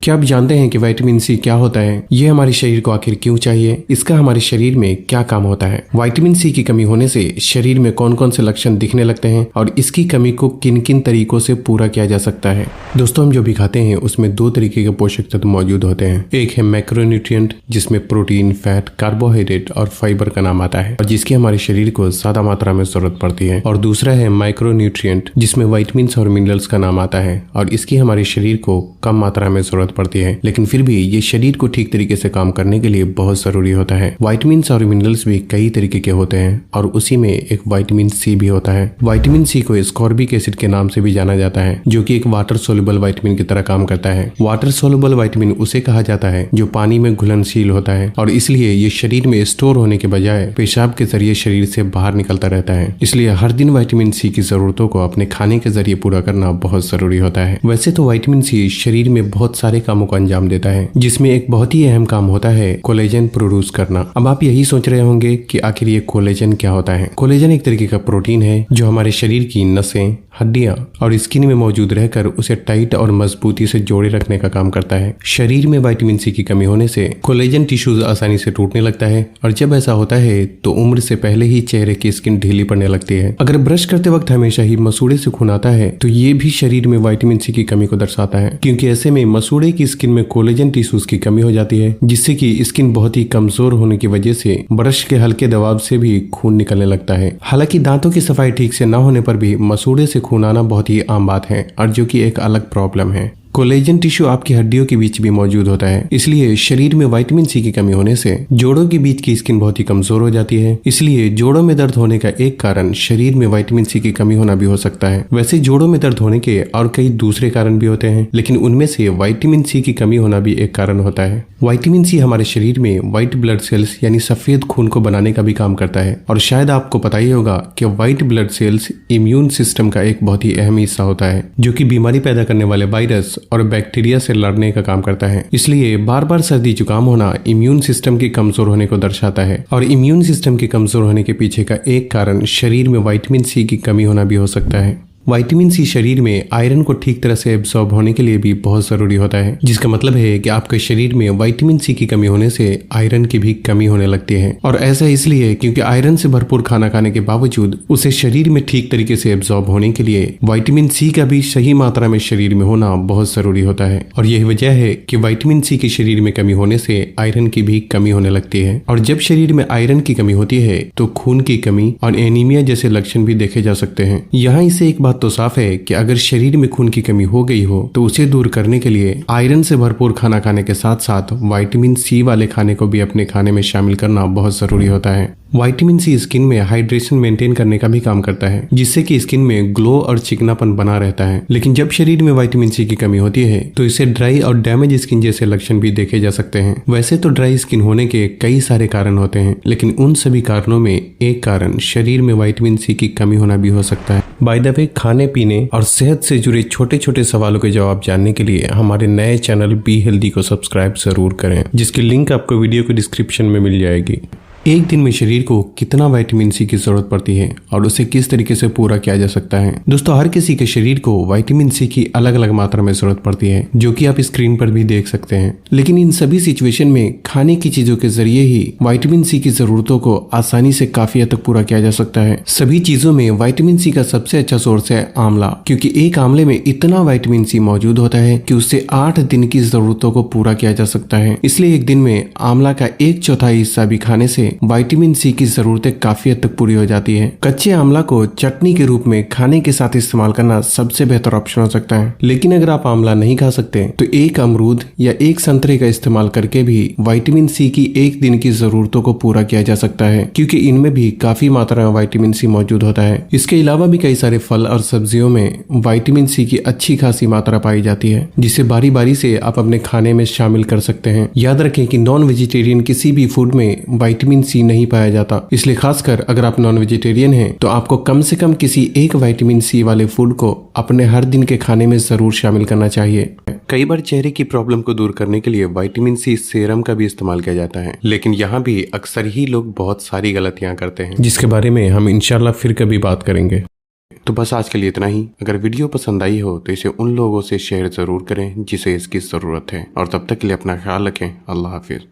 क्या आप जानते हैं कि विटामिन सी क्या होता है? ये हमारे शरीर को आखिर क्यों चाहिए? इसका हमारे शरीर में क्या काम होता है? विटामिन सी की कमी होने से शरीर में कौन कौन से लक्षण दिखने लगते हैं और इसकी कमी को किन किन तरीकों से पूरा किया जा सकता है? दोस्तों, हम जो भी खाते हैं उसमें दो तरीके के पोषक तत्व मौजूद होते हैं। एक है मैक्रोन्यूट्रिएंट, जिसमें प्रोटीन, फैट, कार्बोहाइड्रेट और फाइबर का नाम आता है और जिसकी हमारे शरीर को ज्यादा मात्रा में जरूरत पड़ती है। और दूसरा है माइक्रोन्यूट्रिएंट, जिसमें विटामिन और मिनरल्स का नाम आता है और इसकी हमारे शरीर को कम मात्रा में जरूरत पड़ती है, लेकिन फिर भी ये शरीर को ठीक तरीके से काम करने के लिए बहुत जरूरी होता है। विटामिन और मिनरल्स भी कई तरीके के होते हैं और उसी में एक विटामिन सी भी होता है। विटामिन सी को स्कॉर्बिक एसिड के नाम से भी जाना जाता है, जो कि एक वाटर सोल्युबल विटामिन की तरह काम करता है। वाटर सोल्युबल विटामिन उसे कहा जाता है जो पानी में घुलनशील होता है और इसलिए ये शरीर में स्टोर होने के बजाय पेशाब के जरिए शरीर से बाहर निकलता रहता है। इसलिए हर दिन विटामिन सी की जरूरतों को अपने खाने के जरिए पूरा करना बहुत जरूरी होता है। वैसे तो विटामिन सी शरीर में बहुत सारे कामों को अंजाम देता है, जिसमें एक बहुत ही अहम काम होता है कोलेजन प्रोड्यूस करना। अब आप यही सोच रहे होंगे कि आखिर ये कोलेजन क्या होता है। कोलेजन एक तरीके का प्रोटीन है जो हमारे शरीर की नसें, हड्डियां और स्किन में मौजूद रहकर उसे टाइट और मजबूती से जोड़े रखने का काम करता है। शरीर में विटामिन सी की कमी होने से कोलेजन टिश्यूज आसानी से टूटने लगता है और जब ऐसा होता है तो उम्र से पहले ही चेहरे की स्किन ढीली पड़ने लगती है। अगर ब्रश करते वक्त हमेशा ही मसूड़े से खून आता है तो ये भी शरीर में विटामिन सी की कमी को दर्शाता है, क्योंकि ऐसे में मसूड़े की स्किन में कोलेजन टिश्यूज की कमी हो जाती है, जिससे कि स्किन बहुत ही कमजोर होने की वजह से ब्रश के हल्के दबाव से भी खून निकलने लगता है। हालांकि दांतों की सफाई ठीक से न होने पर भी मसूड़े से खून आना बहुत ही आम बात है और जो कि एक अलग प्रॉब्लम है। कोलेजन टिश्यू आपकी हड्डियों के बीच भी मौजूद होता है, इसलिए शरीर में विटामिन सी की कमी होने से जोड़ों के बीच की स्किन बहुत ही कमजोर हो जाती है। इसलिए जोड़ों में दर्द होने का एक कारण शरीर में विटामिन सी की कमी होना भी हो सकता है। वैसे जोड़ों में दर्द होने के और कई दूसरे कारण भी होते हैं, लेकिन उनमें से विटामिन सी की कमी होना भी एक कारण होता है। विटामिन सी हमारे शरीर में व्हाइट ब्लड सेल्स यानी सफेद खून को बनाने का भी काम करता है और शायद आपको पता ही होगा कि white blood cells immune system का एक बहुत ही अहम हिस्सा होता है, जो कि बीमारी पैदा करने वाले वायरस और बैक्टीरिया से लड़ने का काम करता है। इसलिए बार बार सर्दी जुकाम होना इम्यून सिस्टम के कमजोर होने को दर्शाता है और इम्यून सिस्टम के कमजोर होने के पीछे का एक कारण शरीर में विटामिन सी की कमी होना भी हो सकता है। विटामिन सी शरीर में आयरन को ठीक तरह से एब्सॉर्ब होने के लिए भी बहुत जरूरी होता है, जिसका मतलब है कि आपके शरीर में विटामिन सी की कमी होने से आयरन की भी कमी होने लगती है। और ऐसा इसलिए क्योंकि आयरन से भरपूर खाना खाने के बावजूद उसे शरीर में ठीक तरीके से एब्सॉर्ब होने के लिए विटामिन सी का भी सही मात्रा में शरीर में होना बहुत जरूरी होता है। और यही वजह है कि विटामिन सी की शरीर में कमी होने से आयरन की भी कमी होने लगती है और जब शरीर में आयरन की कमी होती है तो खून की कमी और एनीमिया जैसे लक्षण भी देखे जा सकते हैं। यहाँ इससे एक बात तो साफ है कि अगर शरीर में खून की कमी हो गई हो तो उसे दूर करने के लिए आयरन से भरपूर खाना खाने के साथ साथ विटामिन सी वाले खाने को भी अपने खाने में शामिल करना बहुत जरूरी होता है। विटामिन सी स्किन में हाइड्रेशन मेंटेन करने का भी काम करता है, जिससे कि स्किन में ग्लो और चिकनापन बना रहता है। लेकिन जब शरीर में विटामिन सी की कमी होती है तो इसे ड्राई और डैमेज स्किन जैसे लक्षण भी देखे जा सकते हैं। वैसे तो ड्राई स्किन होने के कई सारे कारण होते हैं, लेकिन उन सभी कारणों में एक कारण शरीर में विटामिन सी की कमी होना भी हो सकता है। बाय द वे, खाने पीने और सेहत से जुड़े छोटे छोटे सवालों के जवाब जानने के लिए हमारे नए चैनल बी हेल्दी को सब्सक्राइब जरूर करें, जिसकी लिंक आपको वीडियो के डिस्क्रिप्शन में मिल जाएगी। एक दिन में शरीर को कितना विटामिन सी की जरूरत पड़ती है और उसे किस तरीके से पूरा किया जा सकता है? दोस्तों, हर किसी के शरीर को विटामिन सी की अलग अलग मात्रा में जरूरत पड़ती है, जो कि आप स्क्रीन पर भी देख सकते हैं। लेकिन इन सभी सिचुएशन में खाने की चीजों के जरिए ही विटामिन सी की जरूरतों को आसानी से काफी हद तक पूरा किया जा सकता है। सभी चीजों में विटामिन सी का सबसे अच्छा सोर्स है आंवला, क्योंकि एक आंवले में इतना विटामिन सी मौजूद होता है कि उससे 8 दिन की जरूरतों को पूरा किया जा सकता है। इसलिए एक दिन में आंवला का 1/4 हिस्सा भी खाने से विटामिन सी की जरूरतें काफी हद तक पूरी हो जाती है। कच्चे आंवला को चटनी के रूप में खाने के साथ इस्तेमाल करना सबसे बेहतर ऑप्शन हो सकता है। लेकिन अगर आप आंवला नहीं खा सकते तो एक अमरूद या एक संतरे का इस्तेमाल करके भी विटामिन सी की एक दिन की जरूरतों को पूरा किया जा सकता है, क्योंकि इनमें भी काफी मात्रा में विटामिन सी मौजूद होता है। इसके अलावा भी कई सारे फल और सब्जियों में विटामिन सी की अच्छी खासी मात्रा पाई जाती है, जिसे बारी बारी से आप अपने खाने में शामिल कर सकते हैं। याद रखें कि नॉन वेजिटेरियन किसी भी फूड में विटामिन सी नहीं पाया जाता, इसलिए खासकर अगर आप नॉन वेजिटेरियन हैं तो आपको कम से कम किसी एक विटामिन सी वाले फूड को अपने हर दिन के खाने में जरूर शामिल करना चाहिए। कई बार चेहरे की प्रॉब्लम को दूर करने के लिए विटामिन सी सीरम का भी इस्तेमाल किया जाता है, लेकिन यहाँ भी अक्सर ही लोग बहुत सारी गलतियां करते हैं, जिसके बारे में हम इंशाल्लाह फिर कभी बात करेंगे। तो बस आज के लिए इतना ही। अगर वीडियो पसंद आई हो तो इसे उन लोगों से शेयर जरूर करें जिसे इसकी जरूरत है, और तब तक के लिए अपना ख्याल रखें। अल्लाह हाफिज।